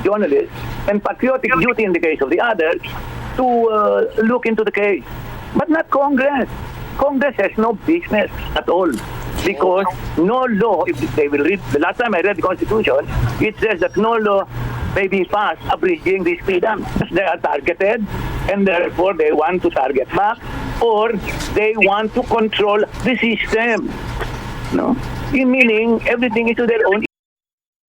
journalists and patriotic duty in the case of the others to look into the case. But not Congress. Congress has no business at all. Because no law, if they will read, the last time I read the Constitution, it says that no law may be passed abridging these freedoms. They are targeted, and therefore they want to target back, or they want to control the system. No? Meaning, everything is to their own.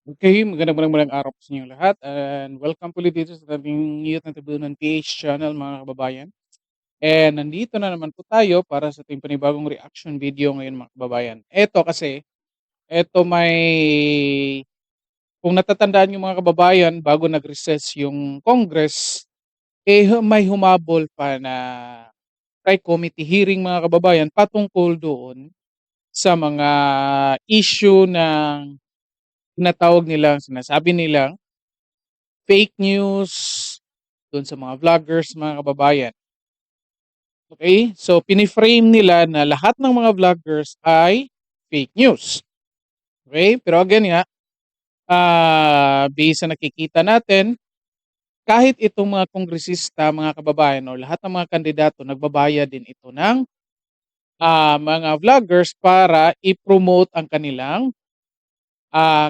Okay, magandang araw po sa inyo lahat and welcome po ulit dito sa ating Youth na Tribunal PH channel mga kababayan. And nandito na naman po tayo para sa ating panibagong reaction video ngayon mga kababayan. Ito may, kung natatandaan yung mga kababayan, bago nag-recess yung Congress, may humabol pa na committee hearing mga kababayan patungkol doon sa mga issue ng sinasabi nilang fake news doon sa mga vloggers mga kababayan. Okay? So, piniframe nila na lahat ng mga vloggers ay fake news. Okay? Pero again nga, based sa nakikita natin, kahit itong mga kongresista, mga kababayan, o lahat ng mga kandidato, nagbabayad din ito ng mga vloggers para i-promote ang kanilang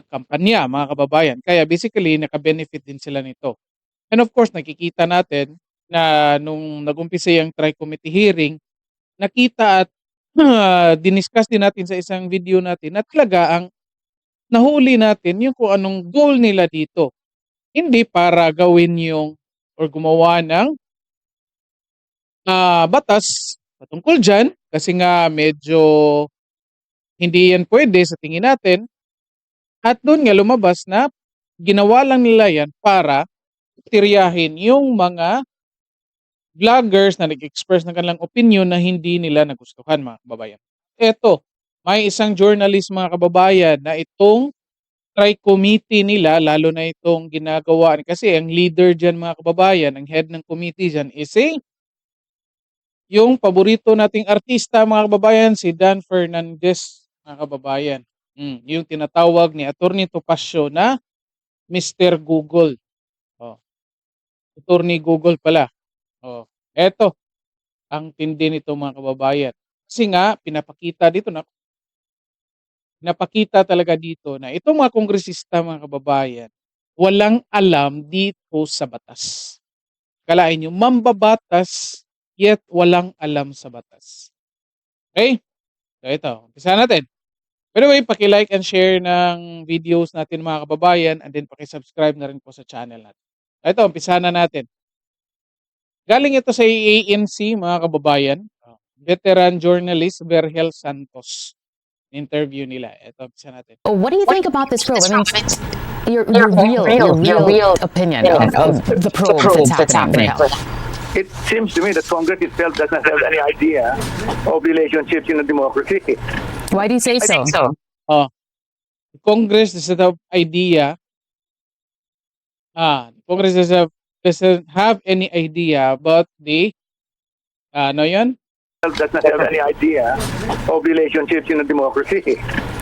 kampanya, mga kababayan. Kaya basically, naka-benefit din sila nito. And of course, nakikita natin na nung nag-umpisa yung tri-committee hearing, nakita at diniscuss din natin sa isang video natin na talaga ang nahuli natin yung kung anong goal nila dito. Hindi para gawin yung or gumawa ng batas patungkol dyan kasi nga medyo hindi yan pwede sa tingin natin. At doon nga lumabas na ginawa lang nila yan para tiryahin yung mga vloggers na nag-express ng kanilang opinion na hindi nila nagustuhan mga kababayan. Eto, may isang journalist mga kababayan na itong tri-committee nila, lalo na itong ginagawa, kasi ang leader dyan mga kababayan, ang head ng committee dyan is yung paborito nating artista mga kababayan, si Dan Fernandez mga kababayan. Yung tinatawag ni Attorney Topacio na Mr. Google. Attorney Google pala. Eto, ang tindi nito mga kababayan. Kasi nga, pinapakita talaga dito na itong mga kongresista mga kababayan, walang alam dito sa batas. Kalain nyo, mambabatas, yet walang alam sa batas. Okay? So ito, umpisa natin. By the way, paki-like and share ng videos natin mga kababayan and then paki-subscribe na rin po sa channel natin. Ito, umpisa na natin. Galing ito sa ANC mga kababayan. Veteran journalist Vergel Santos. Interview nila. Ito, umpisa natin. What do you think about this probe? I mean, your real opinion of the probe that's happening. It seems to me that Congress itself doesn't have any idea of relationships in a democracy. Why do you say so? Congress doesn't have idea. Congress doesn't have any idea about the ano yun? Does not have any idea of relationships in a democracy.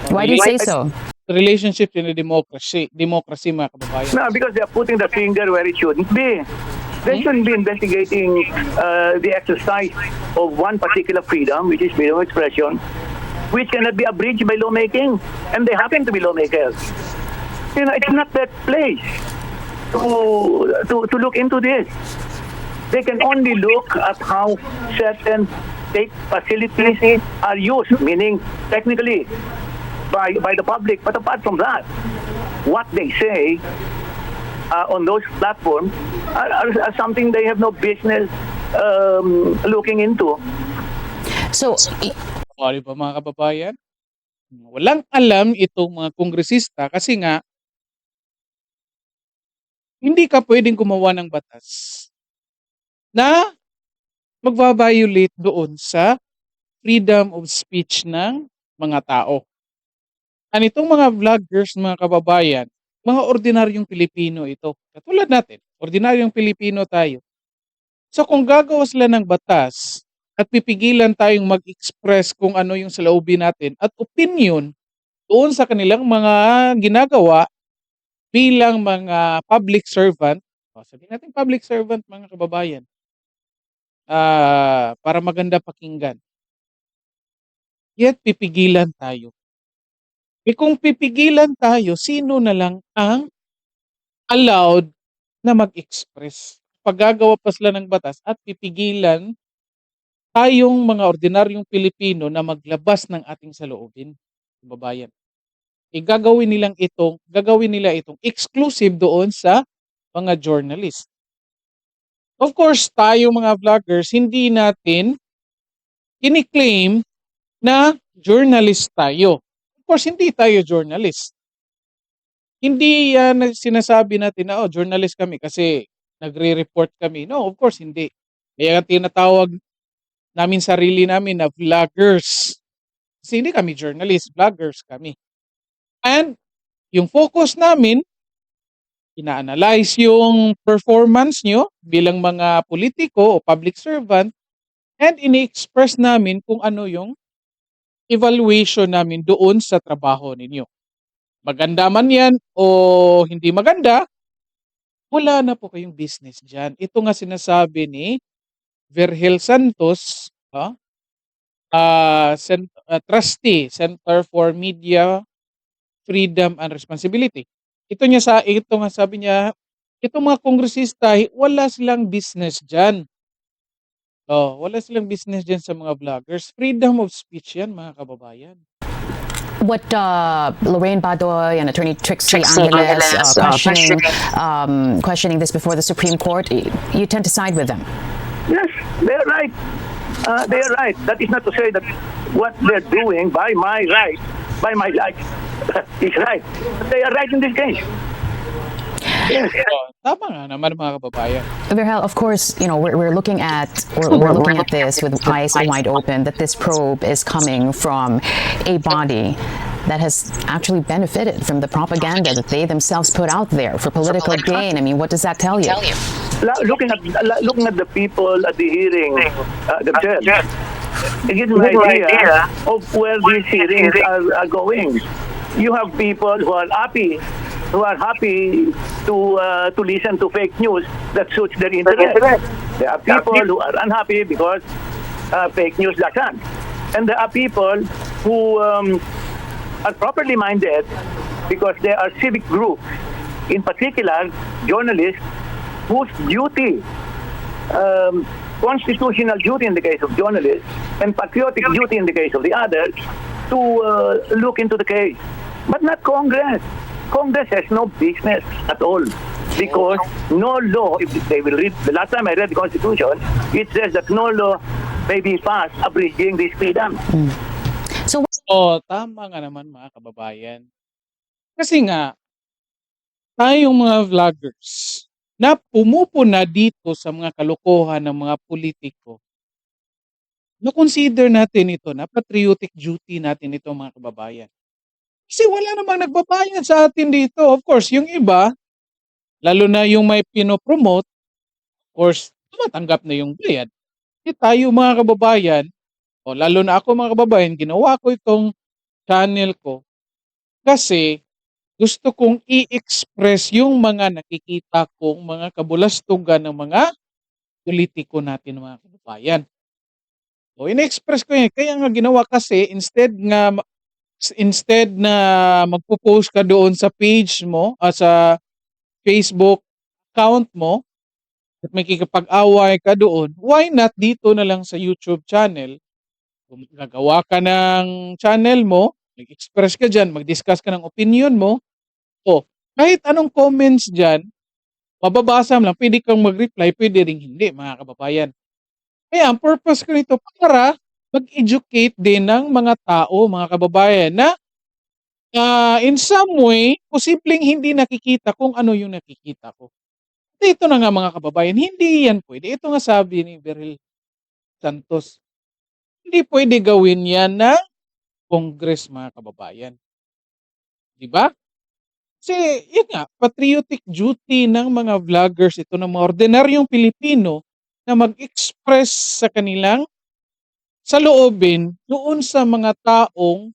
Why do you say so? Relationships in a democracy mga kababayan. No, because they are putting the finger where it shouldn't be. They shouldn't be investigating the exercise of one particular freedom, which is freedom of expression, which cannot be abridged by lawmaking. And they happen to be lawmakers. You know, it's not that place to look into this. They can only look at how certain state facilities are used, meaning technically by the public. But apart from that, what they say on those platforms are something they have no business looking into. So, Di ba mga kababayan? Walang alam itong mga kongresista kasi nga hindi ka pwedeng gumawa ng batas na magbabiolate doon sa freedom of speech ng mga tao. Itong mga vloggers, mga kababayan, mga ordinaryong Pilipino ito. Katulad natin, ordinaryong Pilipino tayo. So kung gagawa sila ng batas at pipigilan tayong mag-express kung ano yung saloobin natin at opinion doon sa kanilang mga ginagawa, bilang mga public servant, sabihin natin public servant mga kababayan, para maganda pakinggan, yet pipigilan tayo. Kung pipigilan tayo, sino na lang ang allowed na mag-express? Paggagawa pa sila ng batas at pipigilan tayong mga ordinaryong Pilipino na maglabas ng ating saloobin, kababayan. Gagawin nila itong exclusive doon sa mga journalist. Of course, tayo mga vloggers, hindi natin kini-claim na journalist tayo. Of course, hindi tayo journalist. Hindi yan sinasabi natin na journalist kami kasi nagre-report kami. No, of course hindi. Kaya tinatawag namin sarili namin na vloggers. Kasi hindi kami journalist, vloggers kami. And yung focus namin, ina-analyze yung performance nyo bilang mga politiko o public servant and ini-express namin kung ano yung evaluation namin doon sa trabaho ninyo. Maganda man yan o hindi maganda, wala na po kayong business dyan. Ito nga sinasabi ni Virgil Santos, trustee, Center for Media Freedom and Responsibility. Ito nga sabi niya, itong mga kongresista, wala silang business dyan. Wala silang business dyan sa mga vloggers. Freedom of speech yan, mga kababayan. What Lorraine Badoy and Attorney Trixie Angeles questioning this before the Supreme Court, you tend to side with them. Yes, they're right. They are right. That is not to say that what they're doing by my right is right. They are right in this case. Yes. Tama nga naman mga kababayan. Virgil, of course, we're looking at this with eyes wide open, that this probe is coming from a body that has actually benefited from the propaganda that they themselves put out there for political gain. I mean, what does that tell you? Looking at the people at the hearing themselves, it gives me an idea of where these hearings are going. You have people who are happy to listen to fake news that suits their interest. There are people who are unhappy because fake news doesn't. And there are people who are properly minded because there are civic groups, in particular journalists, whose duty, constitutional duty in the case of journalists and patriotic duty in the case of the others, to look into the case. But not Congress. Congress has no business at all because no law, if they will read, the last time I read the Constitution, it says that no law may be passed abridging this freedom. Tama nga naman mga kababayan. Kasi nga, tayong mga vloggers na pumupuna dito sa mga kalokohan ng mga politiko, na-consider natin ito na patriotic duty natin ito mga kababayan. Kasi wala namang nagbabayad sa atin dito. Of course, yung iba, lalo na yung may pinopromote, of course, tumatanggap na yung bayad. Tayo mga kababayan, lalo na ako mga kababayan, ginawa ko itong channel ko kasi gusto kong i-express yung mga nakikita kong mga kabulastugan ng mga politiko natin mga kababayan. In-express ko yan. Kaya nga ginawa kasi instead na magpo-post ka doon sa page mo, sa Facebook account mo, at may kikipag-away ka doon, why not dito na lang sa YouTube channel? Kung gagawa ka ng channel mo, mag-express ka dyan, mag-discuss ka ng opinion mo, kahit anong comments dyan, mababasa mo lang, pwede kang mag-reply, pwede rin hindi, mga kababayan. Kaya ang purpose ko nito para mag-educate din ng mga tao, mga kababayan, na in some way, posibleng hindi nakikita kung ano yung nakikita ko. Ito na nga mga kababayan, hindi yan pwede. Ito nga sabi ni Virgil Santos, hindi pwede gawin yan na Congress mga kababayan. Diba? Kasi yun nga, patriotic duty ng mga vloggers ito ng mga ordinaryong Pilipino na mag-express sa kanilang saloobin doon sa mga taong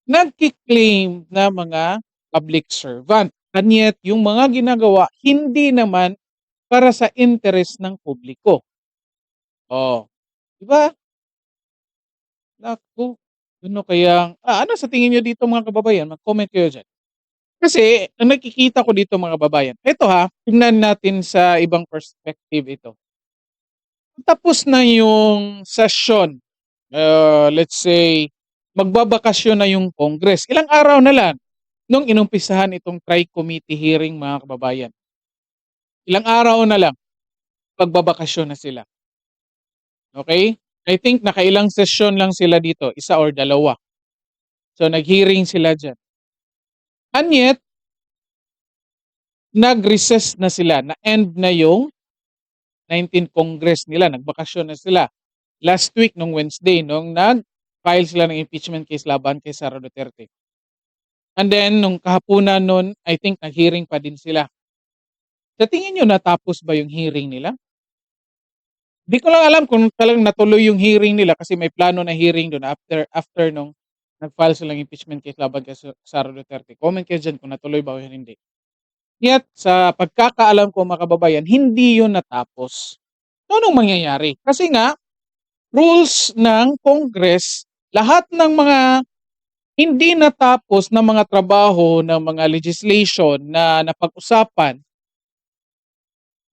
nagki-claim na mga public servant. And yet, yung mga ginagawa, hindi naman para sa interes ng publiko. Oh, di ba? Naku, ano kaya, ano sa tingin nyo dito mga kababayan? Mag-comment kayo dyan. Kasi, ang nakikita ko dito mga kababayan, ito ha, tingnan natin sa ibang perspective ito. Tapos na yung session, let's say, magbabakasyon na yung Congress. Ilang araw na lang nung inumpisahan itong tri-committee hearing mga kababayan. Ilang araw na lang, magbabakasyon na sila. Okay? I think nakailang session lang sila dito, isa or dalawa. So nag-hearing sila dyan. And yet, nag-recess na sila, na-end na yung 19th Congress nila, nagbakasyon na sila. Last week, nung Wednesday, nung nag-file sila ng impeachment case laban kay Sara Duterte. And then, nung kahapunan nun, I think nag-hearing pa din sila. Sa tingin nyo, natapos ba yung hearing nila? Di ko lang alam kung talagang natuloy yung hearing nila kasi may plano na hearing doon after nung nag-file silang impeachment case laban kay Sara Duterte. Comment kayo dyan kung natuloy ba o hindi. Yet, sa pagkakaalam ko mga kababayan, hindi yun natapos. So, anong mangyayari? Kasi nga, rules ng Congress, lahat ng mga hindi natapos na mga trabaho ng mga legislation na napag-usapan,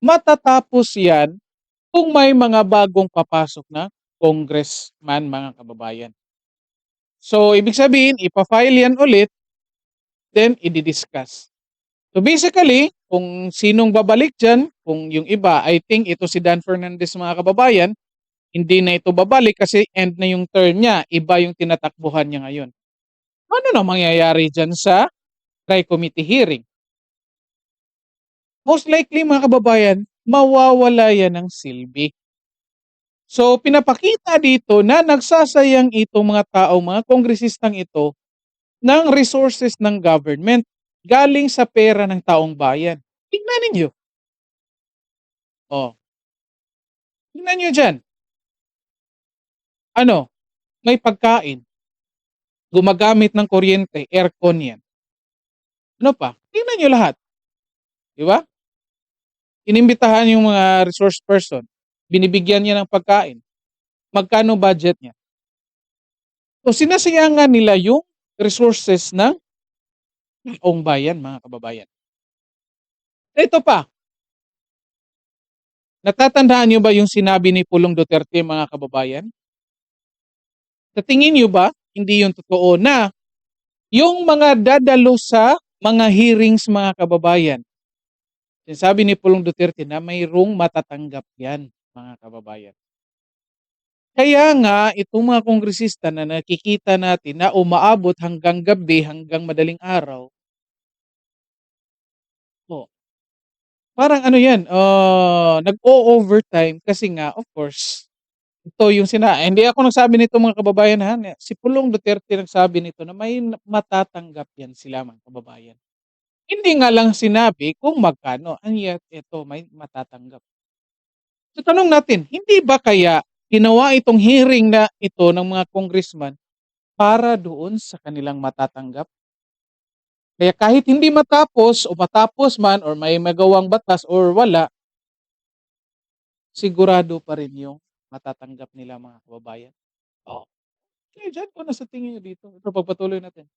matatapos yan kung may mga bagong papasok na congressman mga kababayan. So, ibig sabihin, ipa-file yan ulit, then i-discuss. So, basically, kung sinong babalik dyan, kung yung iba, I think ito si Dan Fernandez mga kababayan, hindi na ito babalik kasi end na yung term niya, iba yung tinatakbuhan niya ngayon. Ano na mangyayari dyan sa tri-committee hearing? Most likely mga kababayan, mawawala yan ng silbi. So, pinapakita dito na nagsasayang itong mga tao, mga kongresistang ito, ng resources ng government galing sa pera ng taong bayan. Tingnan ninyo. Oh. Tingnan nyo dyan. Ano? May pagkain. Gumagamit ng kuryente, aircon yan. Ano pa? Tingnan nyo lahat. Di ba? Inimbitahan yung mga resource person. Binibigyan niya ng pagkain. Magkano budget niya? So, sinasayangan nila yung resources ng taong bayan, mga kababayan. Ito pa. Natatandaan nyo ba yung sinabi ni Pulong Duterte, mga kababayan? Sa tingin nyo ba, hindi yung totoo na yung mga dadalo sa mga hearings, mga kababayan, sinasabi ni Pulong Duterte na mayroong matatanggap yan, mga kababayan. Kaya nga, itong mga kongresista na nakikita natin na umaabot hanggang gabi, hanggang madaling araw, parang ano yan, nag-o-overtime kasi nga, of course, ito yung hindi ako nagsabi nito mga kababayan ha, si Pulong Duterte nagsabi nito na may matatanggap yan sila mga kababayan. Hindi nga lang sinabi kung magkano, and yet ito may matatanggap. So tanong natin, hindi ba kaya ginawa itong hearing na ito ng mga congressman para doon sa kanilang matatanggap? Kaya kahit hindi matapos o matapos man or may magawang batas or wala, sigurado pa rin yung matatanggap nila mga kababayan. Oh. Okay, dyan ko na sa tingin nyo dito. Ito, pagpatuloy natin.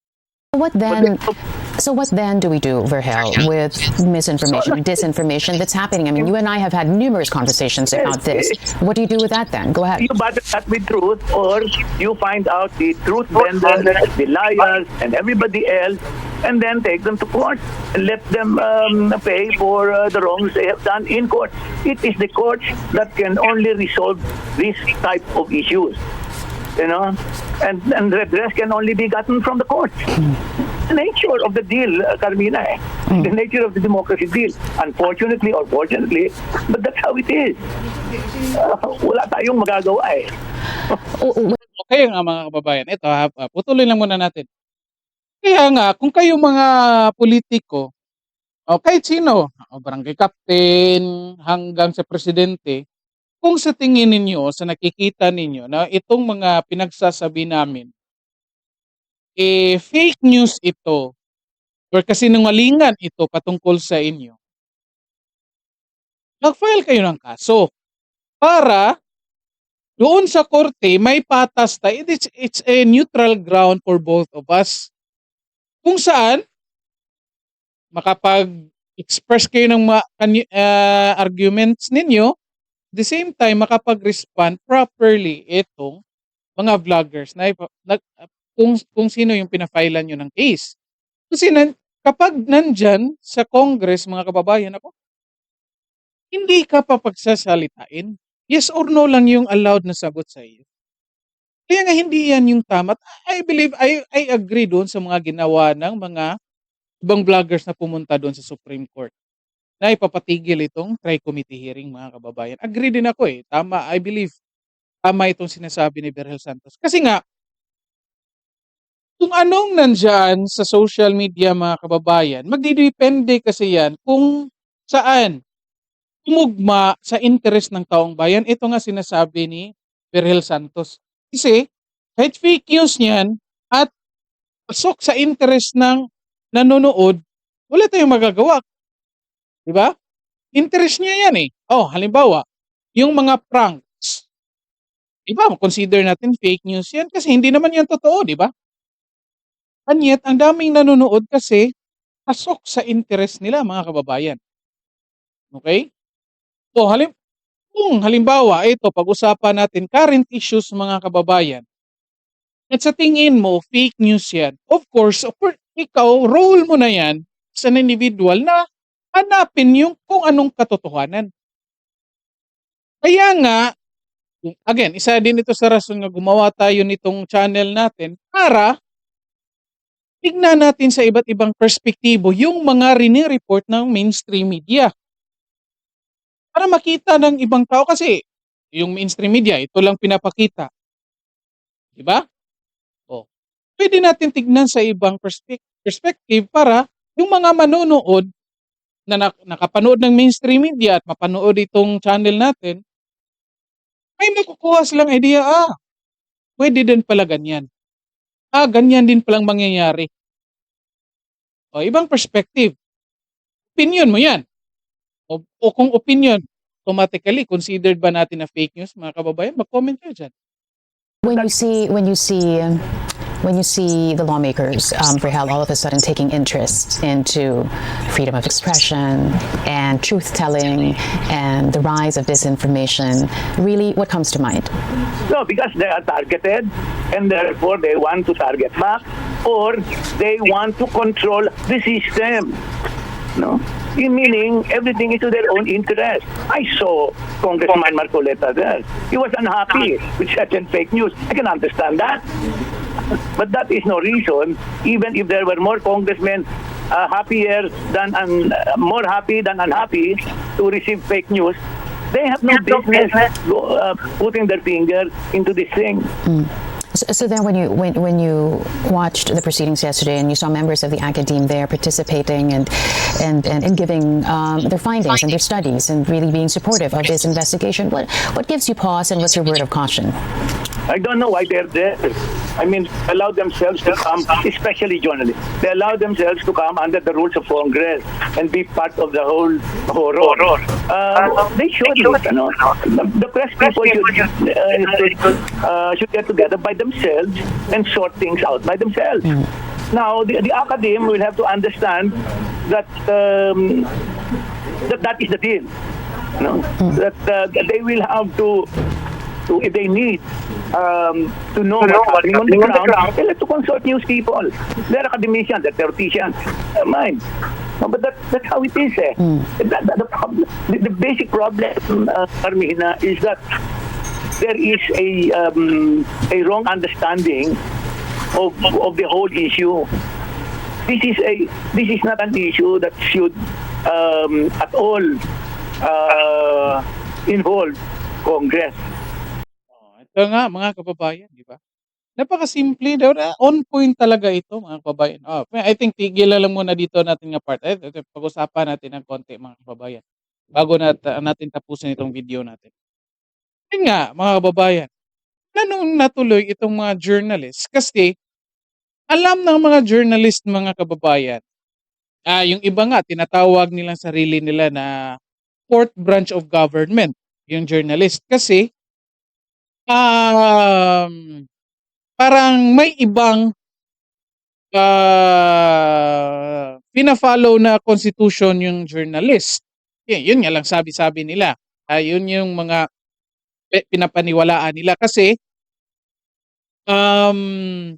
So what then do we do, Vergel, with misinformation, disinformation that's happening? I mean, you and I have had numerous conversations about this. What do you do with that then? Go ahead. You battle that with truth, or you find out the truth vendors, the liars, and everybody else, and then take them to court and let them pay for the wrongs they have done in court. It is the courts that can only resolve this type of issues. You know, and redress can only be gotten from the courts. The nature of the deal, Carmina, the nature of the democracy deal. Unfortunately or fortunately, but that's how it is. Wala tayong magagawa eh. Okay nga mga kababayan, ito putuloy lang muna natin. Kaya nga, kung kayo mga politiko, o kahit sino, barangay captain, hanggang sa presidente, kung sa tingin ninyo, sa nakikita ninyo na itong mga pinagsasabi namin, fake news ito or kasinungalingan ito patungkol sa inyo, mag-file kayo ng kaso para doon sa korte may patas tayo. It's a neutral ground for both of us. Kung saan makapag-express kayo ng arguments ninyo, the same time makapag-respond properly itong mga vloggers na kung sino yung pinafailan nyo ng case. Kasi kapag nandyan sa Congress, mga kababayan, ako, hindi ka papagsasalitain. Yes or no lang yung allowed na sagot sa iyo. Kaya nga hindi yan yung tama. I believe, I agree doon sa mga ginawa ng mga ibang vloggers na pumunta doon sa Supreme Court na ipapatigil itong tri-committee hearing, mga kababayan. Agree din ako eh. Tama, I believe, tama itong sinasabi ni Berhel Santos. Kasi nga, kung anong nandyan sa social media, mga kababayan, magdidepende kasi yan kung saan tumugma sa interest ng taong bayan. Ito nga sinasabi ni Berhel Santos. Kasi kahit fake news niyan at pasok sa interest ng nanonood, wala tayong magagawa. Diba? Interest niya yan eh. Oh, halimbawa, yung mga pranks. Diba? Consider natin fake news yan kasi hindi naman yan totoo, diba? And yet, ang daming nanonood kasi pasok sa interest nila, mga kababayan. Okay? So, kung halimbawa, ito, pag-usapan natin current issues, mga kababayan, at sa tingin mo, fake news yan, of course, ikaw, role mo na yan sa individual na hanapin yung kung anong katotohanan. Kaya nga, again, isa din ito sa rason nga gumawa tayo nitong channel natin para tignan natin sa iba't ibang perspektibo yung mga rini-report ng mainstream media. Para makita ng ibang tao kasi yung mainstream media, ito lang pinapakita. Diba? O, pwede natin tignan sa ibang perspective para yung mga manonood na nakapanood ng mainstream media at mapanood itong channel natin, may makukuha silang idea, pwede din pala ganyan. Ganyan din palang mangyayari. O, ibang perspective. Opinion mo yan. O kung opinion, automatically considered ba natin na fake news, mga kababayan? Mag-comment kayo dyan. When you see the lawmakers, Brihal, all of a sudden taking interest into freedom of expression and truth-telling and the rise of disinformation, really, what comes to mind? No, because they are targeted and therefore they want to target back or they want to control the system. No? Meaning everything is to their own interest. I saw Congressman Marcoleta there. He was unhappy with certain fake news. I can understand that. But that is no reason, even if there were more congressmen more happy than unhappy to receive fake news, they have no business putting their finger into this thing. So then when you watched the proceedings yesterday and you saw members of the academe there participating and giving their findings and their studies and really being supportive of this investigation, what gives you pause and what's your word of caution? I don't know why they're there. I mean, allow themselves to come, especially journalists. They allow themselves to come under the rules of Congress and be part of the whole horror. They should. The press people should get together by themselves and sort things out by themselves. Now, the academe will have to understand that that is the deal. That they will have to if they need to know what's happening on the ground, they have to consult news people. They're academicians, they're theoreticians. Mind. But that's how it is. The basic problem, Carmina, is that there is a wrong understanding of the whole issue. This is not an issue that should at all involve Congress. Ito nga, mga kababayan, di ba? Napakasimple daw na on point talaga ito, mga kababayan. I think tigil lang muna dito natin nga part. Pag-usapan natin ng konti, mga kababayan, bago natin tapusin itong video natin. Yun nga, mga kababayan, natuloy itong mga journalists kasi alam ng mga journalist, mga kababayan, Yung iba nga tinatawag nilang sarili nila na fourth branch of government, yung journalist. Kasi um, parang may ibang pina-follow na constitution yung journalist. Yun nga lang sabi-sabi nila. Yun yung mga pinapaniwalaan nila kasi um,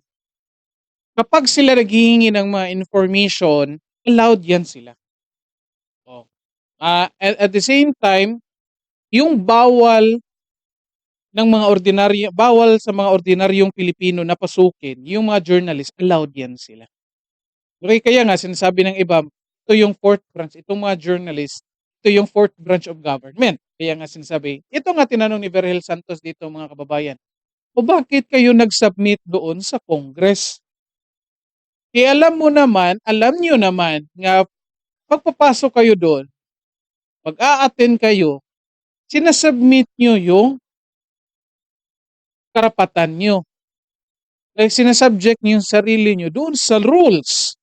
kapag sila naghihingi ng mga information, allowed yan sila. Oh. At the same time, yung bawal sa mga ordinaryong Pilipino na pasukin, yung mga journalist, allowed yan sila. Okay, kaya nga sinasabi ng iba, ito yung fourth branch, itong mga journalist, ito yung fourth branch of government. Kaya nga sinasabi, ito nga tinanong ni Berhel Santos dito mga kababayan, o bakit kayo nag-submit doon sa Congress? Alam nyo naman nga pagpapasok kayo doon, mag-a-attend kayo, sinasubmit nyo yung karapatan nyo. Sinasubject nyo yung sarili nyo doon sa rules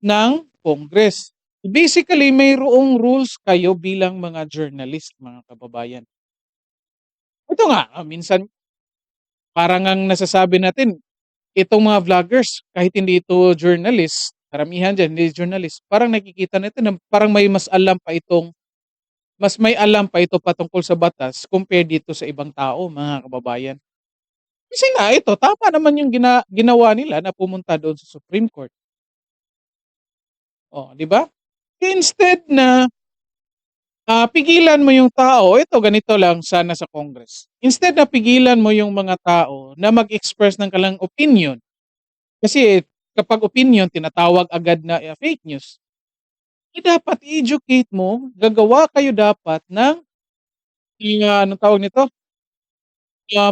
ng Congress. Basically, mayroong rules kayo bilang mga journalist, mga kababayan. Ito nga, minsan parang ang nasasabi natin, itong mga vloggers, kahit hindi ito journalist, karamihan dyan, hindi journalist, parang nakikita natin na parang mas may alam pa ito patungkol sa batas compare dito sa ibang tao, mga kababayan. Kasi nga ito, tama naman yung ginawa nila na pumunta doon sa Supreme Court. Di ba? Instead na pigilan mo yung tao, ito ganito lang sana sa Congress. Instead na pigilan mo yung mga tao na mag-express ng kalang opinion. Kasi kapag opinion, tinatawag agad na fake news. Dapat i-educate mo, gagawa kayo dapat ng anong tawag nito?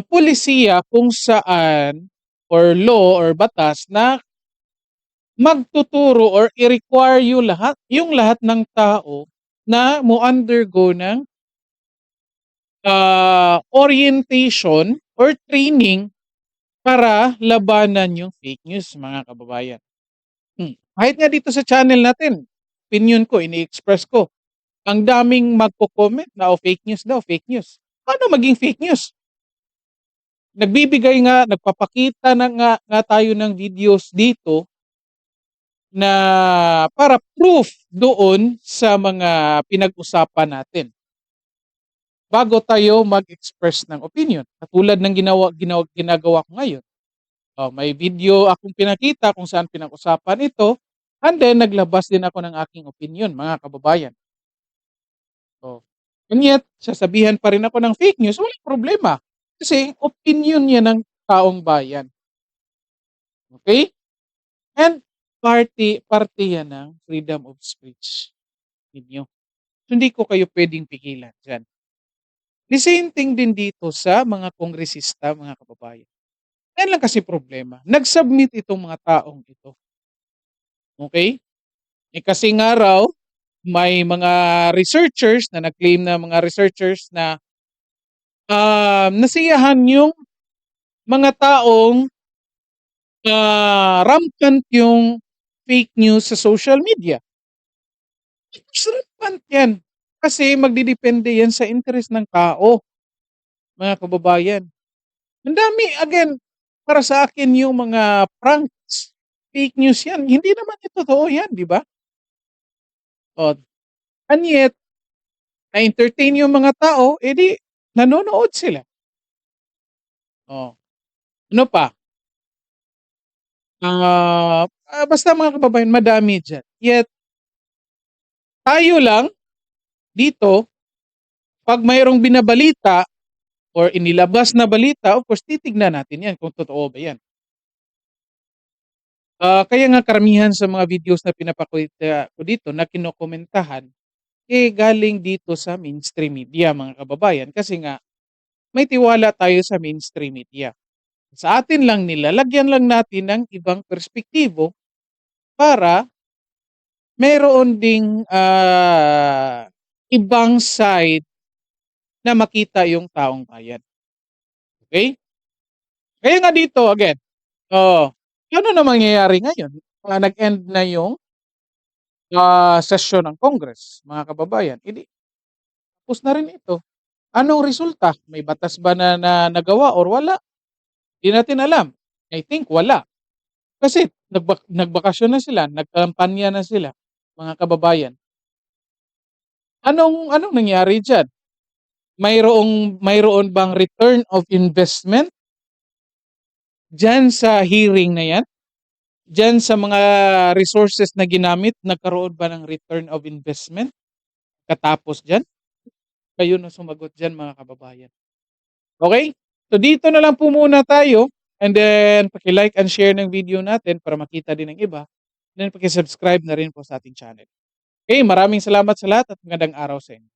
Polisiya kung saan or law or batas na magtuturo or i-require yung lahat ng tao na mo-undergo ng orientation or training para labanan yung fake news, mga kababayan. Kahit nga dito sa channel natin, opinion ko, ini-express ko, ang daming magko-comment na fake news daw, fake news. Paano maging fake news? Nagpapakita na nga tayo ng videos dito na para proof doon sa mga pinag-usapan natin bago tayo mag-express ng opinion. Katulad ng ginagawa ko ngayon. May video akong pinakita kung saan pinag-usapan ito, and then naglabas din ako ng aking opinion, mga kababayan. And yet, sasabihan pa rin ako ng fake news, walang problema. Kasi opinion yan ng taong bayan. Okay? And parte yan ng freedom of speech ninyo. Hindi ko kayo pwedeng pigilan dyan. The same thing din dito sa mga kongresista, mga kababayan. Yan lang kasi problema. Nag-submit itong mga taong ito. Okay? Kasi nga raw, may mga researchers na nag-claim na mga researchers na nasiyahan yung mga taong rampant yung fake news sa social media. Rampant yan. Kasi magdidepende yan sa interest ng tao, mga kababayan. Ang dami, again, para sa akin yung mga pranks, fake news yan. Hindi naman ito totoo yan, di ba? And yet, na-entertain yung mga tao, edi nanonood sila. Ano pa? Basta mga kababayan, madami dyan. Yet, tayo lang dito, pag mayroong binabalita or inilabas na balita, of course, titignan natin yan kung totoo ba yan. Kaya nga karamihan sa mga videos na pinapakita ko dito na kinokomentahan, galing dito sa mainstream media, mga kababayan. Kasi nga, may tiwala tayo sa mainstream media. Sa atin lang lagyan lang natin ng ibang perspektibo para meron ding ibang side na makita yung taong bayan. Okay? Kaya nga dito, again, ano na mangyayari ngayon? Nag-end na yung sesyon ng Congress, mga kababayan, edi tapos na rin ito. Anong resulta? May batas ba na nagawa or wala? Di natin alam. I think wala. Kasi nagbakasyon na sila, nagkampanya na sila, mga kababayan. Anong nangyari diyan? Mayroon bang return of investment diyan sa hearing na 'yan? Diyan sa mga resources na ginamit, nagkaroon ba ng return of investment katapos diyan? Kayo na sumagot diyan, mga kababayan. Okay? So dito na lang po muna tayo, and then paki-like and share ng video natin para makita din ng iba. Then paki-subscribe na rin po sa ating channel. Okay, maraming salamat sa lahat at magandang araw sa inyo.